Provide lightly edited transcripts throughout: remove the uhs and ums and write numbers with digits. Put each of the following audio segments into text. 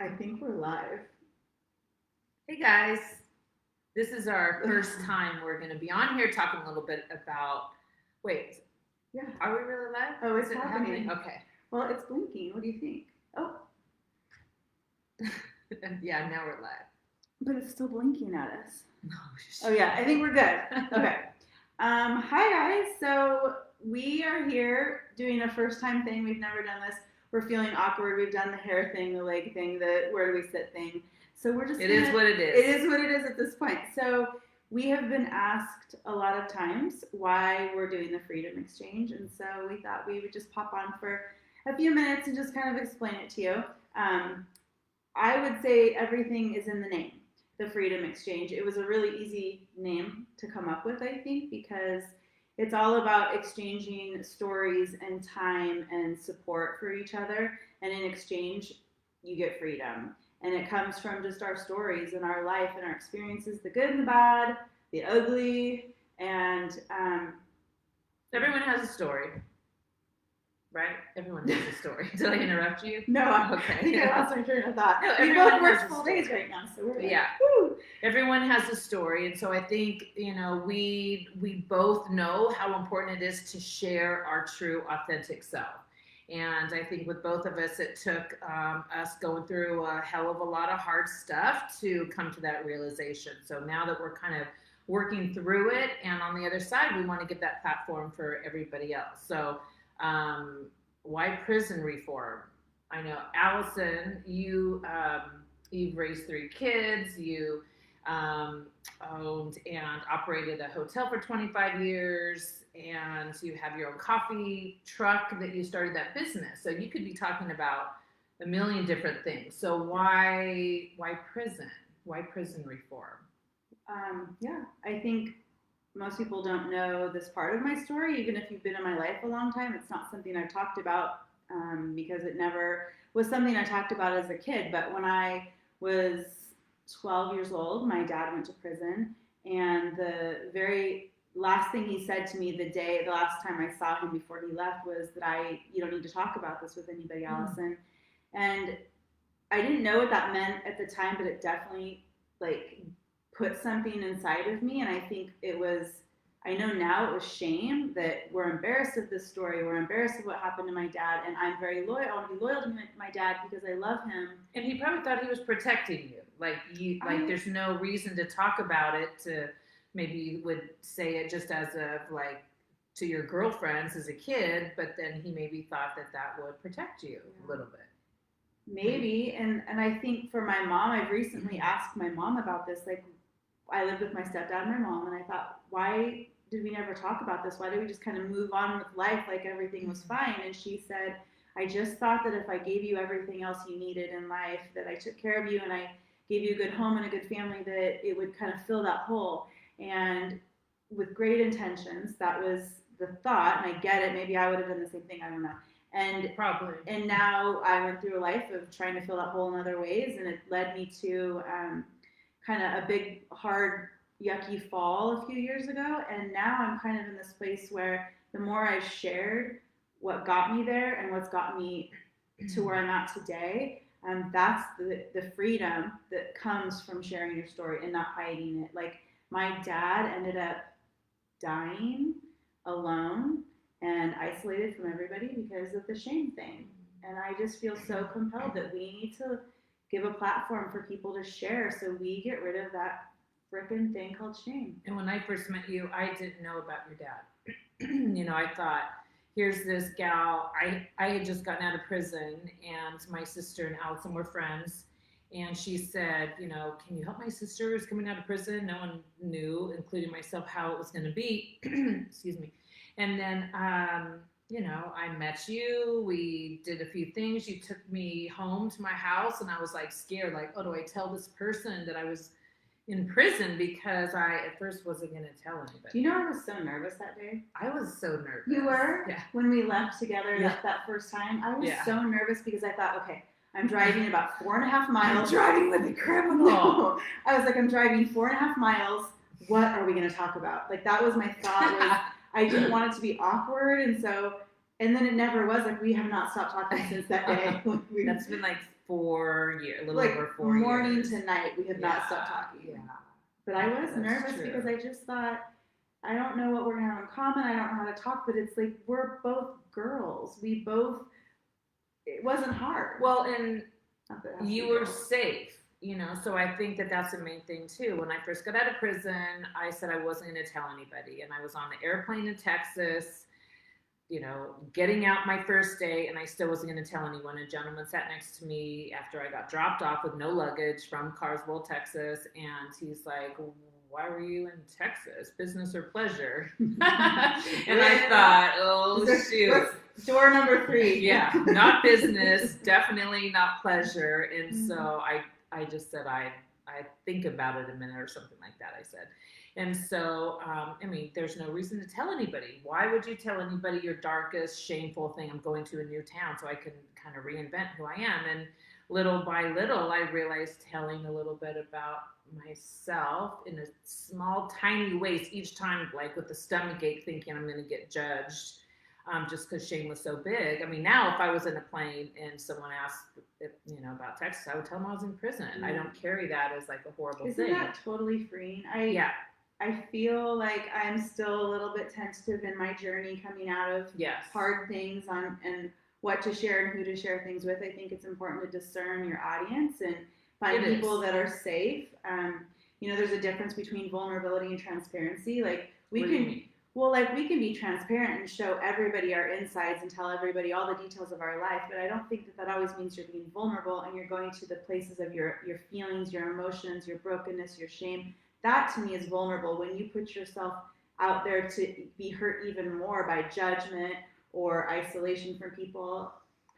I think we're live. Hey guys, this is our first time we're going to be on here talking a little bit about. Wait, Yeah. are we really live? Oh, it's Is it happening. Okay. Well, it's blinking. What do you think? Oh, Yeah, now we're live. but it's still blinking at us. No. Oh yeah, I think we're good. Okay. Hi guys. So we are here doing a first time thing. We've never done this. We're feeling awkward. We've done the hair thing, the leg thing, the where do we sit thing. So we're just. It is what it is. It is what it is at this point. So we have been asked a lot of times why we're doing the Freedom Exchange, and so we thought we would just pop on for a few minutes and just kind of explain it to you. I would say everything is in the name, the Freedom Exchange. It was a really easy name to come up with, I think, because it's all about exchanging stories and time and support for each other. And in exchange, you get freedom. And it comes from just our stories and our life and our experiences, the good and the bad, the ugly, and everyone has a story, right? Everyone has a story. Did I interrupt you? No, okay. I think I lost my train of thought. No, we everyone both work has a full story. days right now, so we're Yeah. Woo! Everyone has a story, and so I think we both know how important it is to share our true, authentic self. And I think with both of us, it took us going through a hell of a lot of hard stuff to come to that realization. So now that we're kind of working through it, and on the other side, we want to get that platform for everybody else. So why prison reform? I know, Allison, you've raised 3 kids. You owned and operated a hotel for 25 years, and you have your own coffee truck that you started that business. So you could be talking about a million different things. So why prison? Why prison reform? Yeah, I think most people don't know this part of my story. Even if you've been in my life a long time, it's not something I've talked about because it never was something I talked about as a kid. But when I was 12 years old, my dad went to prison, and the very last thing he said to me the last time I saw him before he left was that you don't need to talk about this with anybody, Allison. And I didn't know what that meant at the time, but it definitely like put something inside of me. And I think I know now it was shame that we're embarrassed of this story. We're embarrassed of what happened to my dad. And I'm very loyal. I want to be loyal to my dad because I love him. And he probably thought he was protecting you. There's no reason to talk about it. Maybe you would say it just as to your girlfriends as a kid, but then he maybe thought that would protect you a little bit. Maybe. And I think for my mom, I've recently asked my mom about this. Like, I lived with my stepdad and my mom, and I thought, why did we never talk about this? Why did we just kind of move on with life like everything was fine? And she said, I just thought that if I gave you everything else you needed in life, that I took care of you and I gave you a good home and a good family, that it would kind of fill that hole. And with great intentions, that was the thought, and I get it. Maybe I would have done the same thing. I don't know. And probably. And now I went through a life of trying to fill that hole in other ways, and it led me to kind of a big, hard, yucky fall a few years ago. And now I'm kind of in this place where the more I've shared what got me there and what's got me to where I'm at today, that's the freedom that comes from sharing your story and not hiding it. Like, my dad ended up dying alone and isolated from everybody because of the shame thing. And I just feel so compelled that we need to give a platform for people to share so we get rid of that frickin' thing called shame. And when I first met you, I didn't know about your dad. I thought, here's this gal. I had just gotten out of prison, and my sister and Allison were friends. And she said, can you help my sister who's coming out of prison? No one knew, including myself, how it was going to be. Excuse me. And then, I met you. We did a few things. You took me home to my house, and I was scared. Oh, do I tell this person that I was in prison? Because I at first wasn't going to tell anybody. Do you know I was so nervous that day? I was so nervous. You were? Yeah. When we left together that first time, I was so nervous because I thought, okay, I'm driving about 4.5 miles. I'm driving with a criminal. I was like, I'm driving 4.5 miles. What are we going to talk about? That was my thought. I didn't want it to be awkward. And then it never was. We have not stopped talking since that day. That's been a little like over 4 morning years. to night, we have not stopped talking. Yeah. But I was That's nervous true. because I just thought, I don't know what we're going to have in common. I don't know how to talk, but it's like we're both girls. It wasn't hard. Well, and Not that it has to you be were girls. safe, so I think that that's the main thing too. When I first got out of prison, I said I wasn't going to tell anybody, and I was on the airplane in Texas, getting out my first day, and I still wasn't going to tell anyone. A gentleman sat next to me after I got dropped off with no luggage from Carswell, Texas, and he's like, why were you in Texas, business or pleasure? And I thought, oh shoot, door number 3. yeah, not business, definitely not pleasure. And so I just said I think about it a minute or something like that, I said. And so, there's no reason to tell anybody. Why would you tell anybody your darkest, shameful thing? I'm going to a new town so I can kind of reinvent who I am. And little by little, I realized telling a little bit about myself in a small, tiny ways each time, like with the stomach ache, thinking I'm going to get judged just because shame was so big. Now if I was in a plane and someone asked, about Texas, I would tell them I was in prison. I don't carry that as like a horrible thing. Isn't that totally freeing? I feel like I'm still a little bit tentative in my journey coming out of hard things and what to share and who to share things with. I think it's important to discern your audience and find people that are safe. There's a difference between vulnerability and transparency. Like we can be transparent and show everybody our insides and tell everybody all the details of our life, but I don't think that always means you're being vulnerable and you're going to the places of your feelings, your emotions, your brokenness, your shame. That to me is vulnerable when you put yourself out there to be hurt even more by judgment or isolation from people.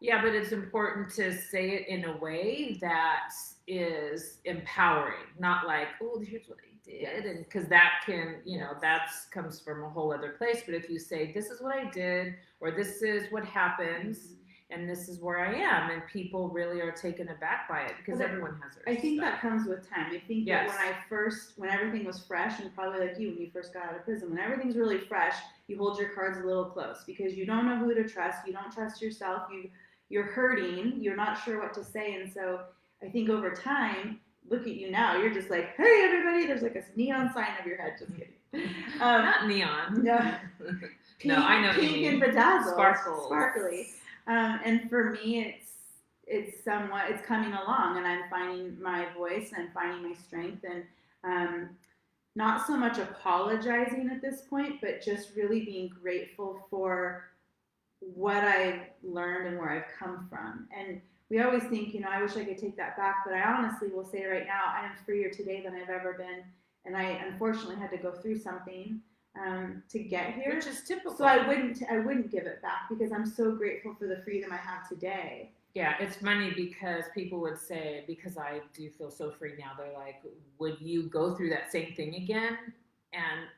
Yeah, but it's important to say it in a way that is empowering, not like, oh, here's what I did, and because that can, that comes from a whole other place. But if you say, this is what I did, or this is what happens, and this is where I am, and people really are taken aback by it because everyone has their I think stuff. That comes with time. I think that when everything was fresh, and probably like you when you first got out of prison, when everything's really fresh, you hold your cards a little close because you don't know who to trust. You don't trust yourself. You're hurting. You're not sure what to say, and so I think over time, look at you now. You're just like, hey, everybody. There's like a neon sign of your head. Just kidding. Not neon. No. No, I know. Pink and bedazzled, sparkly. And for me, it's coming along, and I'm finding my voice and I'm finding my strength, and not so much apologizing at this point, but just really being grateful for what I've learned and where I've come from. And we always think, I wish I could take that back, but I honestly will say right now, I am freer today than I've ever been, and I unfortunately had to go through something to get here, which is typical. So I wouldn't give it back because I'm so grateful for the freedom I have today. Yeah, it's funny because people would say, because I do feel so free now, they're like, would you go through that same thing again? And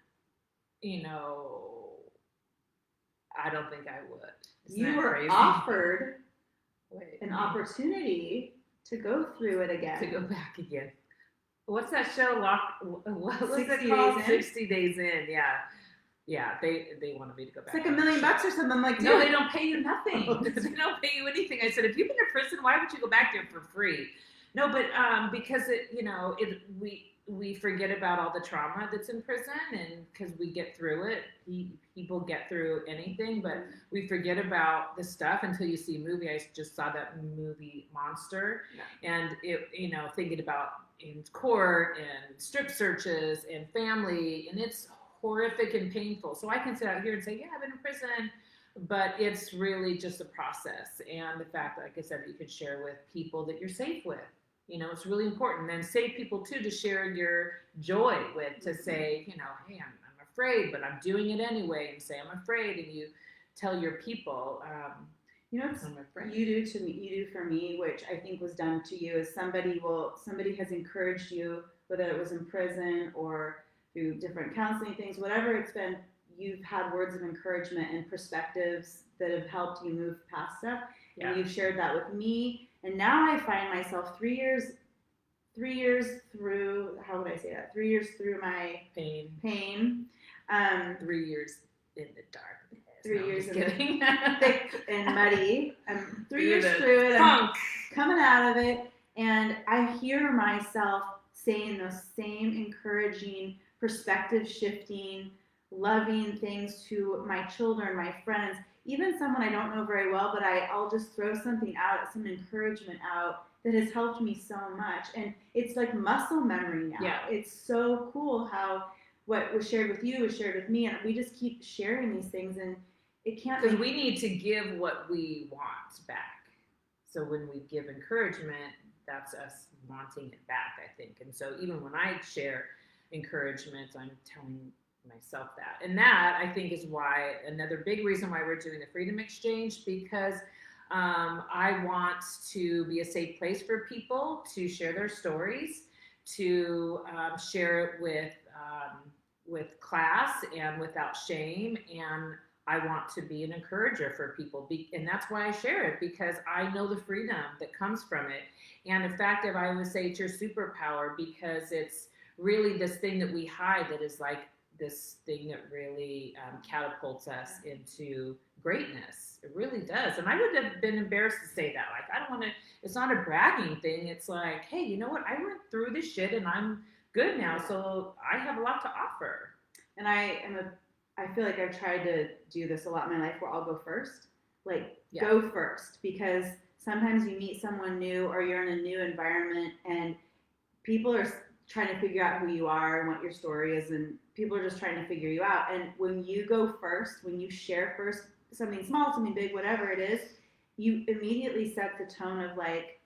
I don't think I would. You were offered an opportunity to go through it again. To go back again. What's that show? What was it 60 called? Days In? 60 Days In. Yeah. Yeah, they wanted me to go back. It's like $1 million or something. I'm like, no, they don't pay you nothing. They don't pay you anything. I said, if you've been to prison, why would you go back there for free? No, but because we forget about all the trauma that's in prison, and because we get through it, people get through anything, but we forget about the stuff until you see a movie. I just saw that movie Monster, and it, thinking about in court and strip searches and family, and it's horrific and painful. So I can sit out here and say, yeah, I've been in prison, but it's really just a process. And the fact that, like I said, that you could share with people that you're safe with, it's really important. And safe people too to share your joy with, to say, hey, I'm afraid, but I'm doing it anyway, and say I'm afraid, and you tell your people, you do to me, you do for me, which I think was done to you, is somebody has encouraged you, whether it was in prison or through different counseling things, whatever it's been, you've had words of encouragement and perspectives that have helped you move past stuff. And you've shared that with me. And now I find myself 3 years through, how would I say that? 3 years through my pain. 3 years in the dark. 3 No, years just in kidding. the thick and muddy. I'm 3 Through years the through it. funk. I'm coming out of it, and I hear myself saying those same encouraging, perspective shifting, loving things to my children, my friends, even someone I don't know very well, but I'll just throw something out, some encouragement out that has helped me so much. And it's like muscle memory now. Yeah. It's so cool how what was shared with you was shared with me, and we just keep sharing these things, and it can't Because be. we need to give what we want back. So when we give encouragement, that's us wanting it back, I think. And so even when I share encouragement, I'm telling myself that. And that, I think, is why another big reason why we're doing the Freedom Exchange, because I want to be a safe place for people to share their stories, to share it with class and without shame. And I want to be an encourager for people. And that's why I share it, because I know the freedom that comes from it. And in fact, if I would say it's your superpower, because it's really this thing that we hide that is like this thing that really catapults us into greatness. It really does. And I would have been embarrassed to say that. Like, I don't want to, it's not a bragging thing. It's like, hey, you know what? I went through this shit and I'm good now. So I have a lot to offer. And I feel like I've tried to do this a lot in my life where I'll go first. Like, go first, because sometimes you meet someone new or you're in a new environment and people are trying to figure out who you are and what your story is, and people are just trying to figure you out. And when you go first, when you share first, something small, something big, whatever it is, you immediately set the tone of like,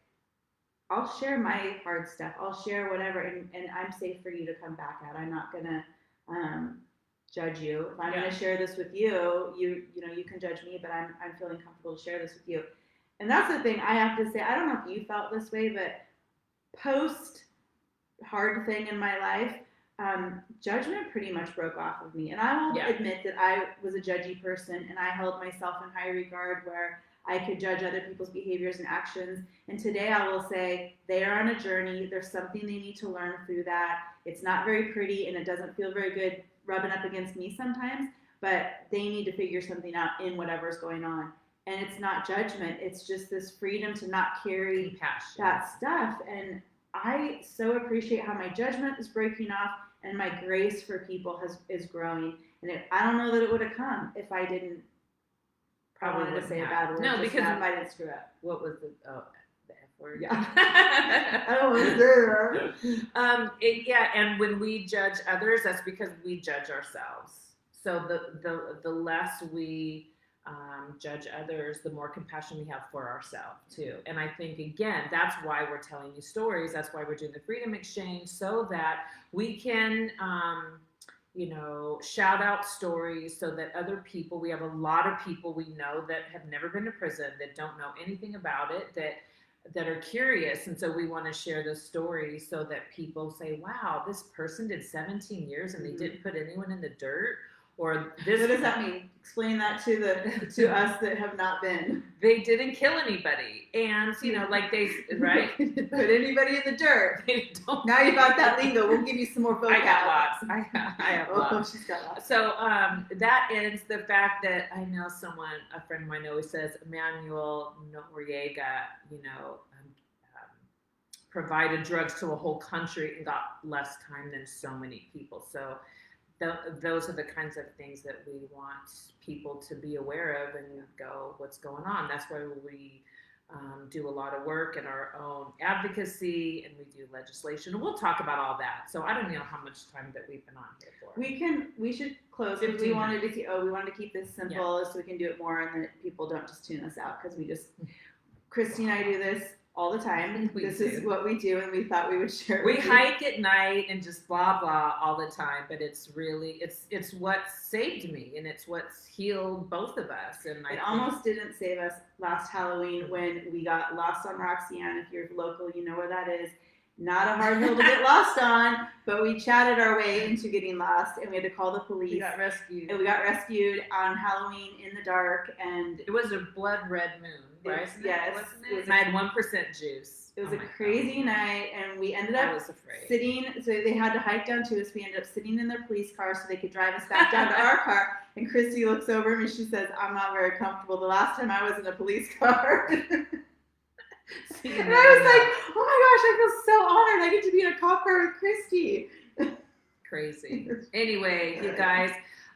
I'll share my hard stuff, I'll share whatever, and I'm safe for you to come back at. I'm not gonna judge you. If I'm gonna share this with you, you know, you can judge me, but I'm feeling comfortable to share this with you. And that's the thing I have to say. I don't know if you felt this way, but post hard thing in my life, judgment pretty much broke off of me. And I will admit that I was a judgy person, and I held myself in high regard where I could judge other people's behaviors and actions. And today I will say they are on a journey. There's something they need to learn through that. It's not very pretty, and it doesn't feel very good rubbing up against me sometimes, but they need to figure something out in whatever's going on. And it's not judgment. It's just this freedom to not carry that stuff. And I so appreciate how my judgment is breaking off and my grace for people is growing. And I don't know that it would have come if I didn't. Probably wanted to say a have. bad word. No, because if I didn't screw up. What was the F word? Yeah. I don't want to say that. And when we judge others, that's because we judge ourselves. So the less we judge others, the more compassion we have for ourselves too. And I think, again, that's why we're telling you stories. That's why we're doing the Freedom Exchange, so that we can shout out stories so that other people, we have a lot of people we know that have never been to prison, that don't know anything about it, that are curious. And so we want to share those stories so that people say, wow, this person did 17 years and they didn't put anyone in the dirt. Or this. What does that mean? Explain that to us that have not been. They didn't kill anybody, and like they right. Put anybody in the dirt. They don't. Now you got that lingo. We'll give you some more vocab. I got lots. I have lots. She's got lots. So that ends the fact that I know someone, a friend of mine always says, Emmanuel Noriega, provided drugs to a whole country and got less time than so many people. So those are the kinds of things that we want people to be aware of and go, what's going on? That's why we do a lot of work in our own advocacy, and we do legislation. We'll talk about all that. So I don't know how much time that we've been on here for. We should close because we wanted to keep this simple so we can do it more and that people don't just tune us out, because Kristy and I do this all the time. This is what we do, and we thought we would share it. We hike at night and just blah blah all the time, but it's really it's what saved me, and it's what's healed both of us. And it almost didn't save us last Halloween when we got lost on Roxanne. If you're local, you know where that is. Not a hard hill to get lost on, but we chatted our way into getting lost, and we had to call the police. We got rescued. And we got rescued on Halloween in the dark, and it was a blood red moon, right? Yes. And I had 1% juice. It was Oh a my crazy God. night, and we ended I up was afraid. sitting. So they had to hike down to us. We ended up sitting in their police car so they could drive us back down to our car. And Kristy looks over at me. She says, "I'm not very comfortable. The last time I was in a police car." So you And never I was know. like, "Oh my gosh, I feel so honored. I get to be in a cop car with Kristy." Crazy. Anyway, you guys,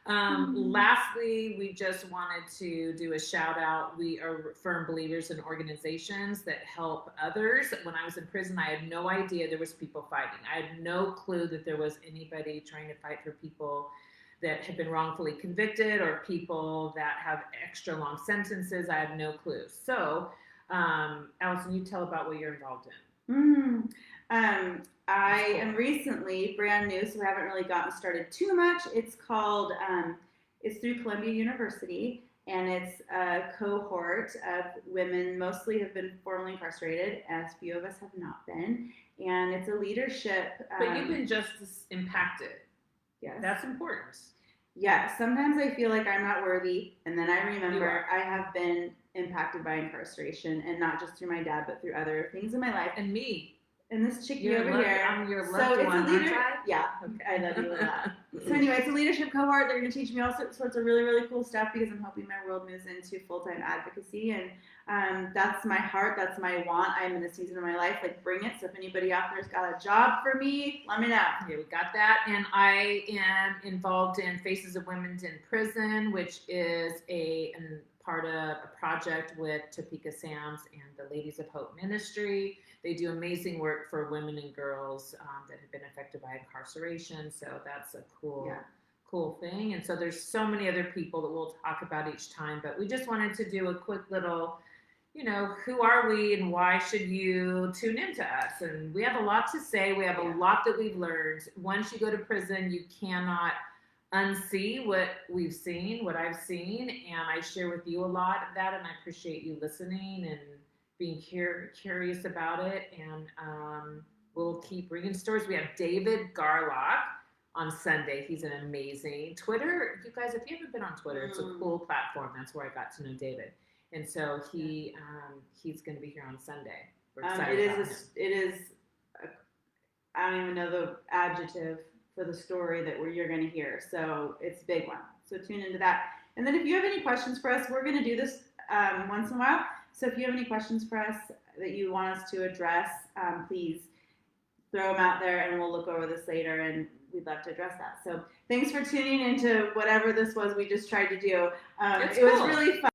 lastly, we just wanted to do a shout out. We are firm believers in organizations that help others. When I was in prison, I had no idea there was people fighting. I had no clue that there was anybody trying to fight for people that had been wrongfully convicted or people that have extra long sentences. I had no clue. So, Allison, you tell about what you're involved in. I am recently brand new, so we haven't really gotten started too much. It's called, it's through Columbia University, and it's a cohort of women, mostly have been formerly incarcerated, as few of us have not been. And it's a leadership. But you've been just as impacted. Yes. That's important. Yeah, sometimes I feel like I'm not worthy, and then I remember I have been impacted by incarceration, and not just through my dad, but through other things in my life. And me. And this chickie You're over here. I'm your So loved it's one, a leader. aren't I? Yeah, Okay. I love you a lot. So anyway, it's a leadership cohort. They're going to teach me all sorts of really, really cool stuff because I'm hoping my world moves into full-time advocacy. And that's my heart. That's my want. I'm in a season of my life. Like, bring it. So if anybody out there's got a job for me, let me know. Yeah, we got that. And I am involved in Faces of Women in Prison, which is part of a project with Topeka Sam's and the Ladies of Hope Ministry. They do amazing work for women and girls that have been affected by incarceration. So that's a cool thing. And so there's so many other people that we'll talk about each time, but we just wanted to do a quick little, who are we and why should you tune into us? And we have a lot to say. We have a lot that we've learned. Once you go to prison, you cannot unsee what we've seen, what I've seen. And I share with you a lot of that, and I appreciate you listening and being curious about it. And we'll keep bringing stories. We have David Garlock on Sunday. He's an amazing Twitter. You guys, if you haven't been on Twitter, it's a cool platform. That's where I got to know David. And so he's going to be here on Sunday. We're excited about him. It is. I don't even know the adjective for the story that you're going to hear. So it's a big one. So tune into that. And then if you have any questions for us, we're going to do this once in a while. So if you have any questions for us that you want us to address, please throw them out there, and we'll look over this later, and we'd love to address that. So thanks for tuning into whatever this was we just tried to do. It was really fun.